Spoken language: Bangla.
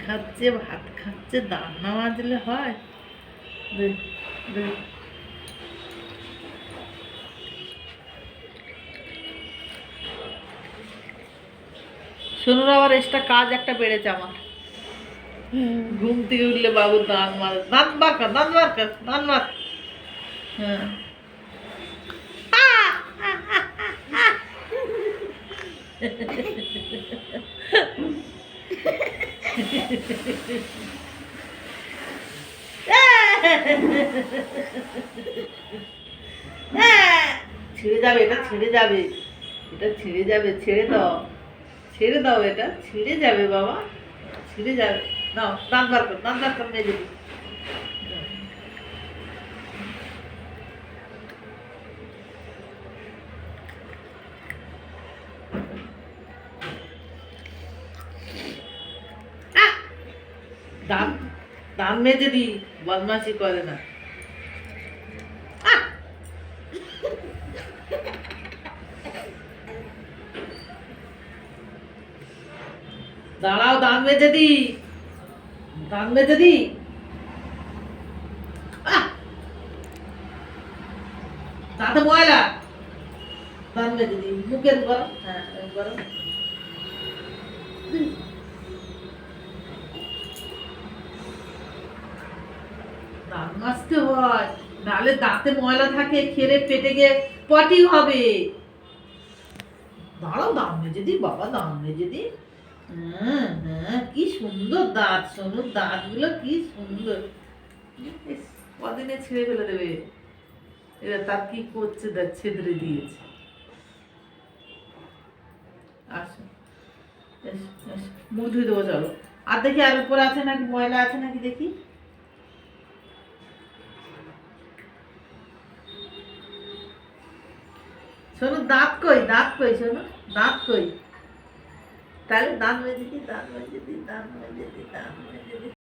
ভাত খাচ্ছে, দাঁত না মাজলে হয়? দে, দে। শুনুন, আবার এক্সট্রা কাজ একটা বেড়েছে আমার। ঘুম থেকে উঠলে বাবু দাঁত মারে, দাঁত বার কর, দাঁত বার কর, দাঁত বার। হ্যাঁ। ছিঁড়ে যাবে, এটা ছিঁড়ে যাবে, এটা ছিঁড়ে যাবে, ছেড়ে দাও, ছেড়ে দাও, এটা ছিঁড়ে যাবে বাবা, ছিঁড়ে যাবে। নাও, দাঁত বার কর, দাঁত বার কর, মেজে দিই। দাঁত দাঁত মেজে দিই, বদমাশি করে না। দাঁড়াও, দাঁত মেজে দিই, দাঁত মেজে দিই। দাঁতে ময়লা, দাঁত মেজে দিই, মুখের গরম, হ্যাঁ গরম। দাঁত মাজতে হয়, নাহলে দাঁতে ময়লা থাকে, খেলে পেটে গিয়ে পটি হবে। দাঁড়াও, দাঁত মেজে দিই বাবা, দাঁত মেজে দিই। হ্যাঁ হ্যাঁ, কি সুন্দর দাঁত, সোনুর দাঁতগুলো কি সুন্দর। ইস, কদিনে ছিঁড়ে ফেলে দেবে। এবার তার কি করছে দেখ, ছেদরে দিয়েছে। আসো, এস, এস, মুখ ধুয়ে দেবো, চলো। আর দেখি আর উপরে আছে নাকি, ময়লা আছে নাকি দেখি। শোনো, দাঁত কই, দাঁত কই, শোনো, দাঁত কই। তাহলে দাঁত মেজে দিই, দাঁত মেজে দিই, দাঁত মেজে দিই, দাঁত মেজে দিই।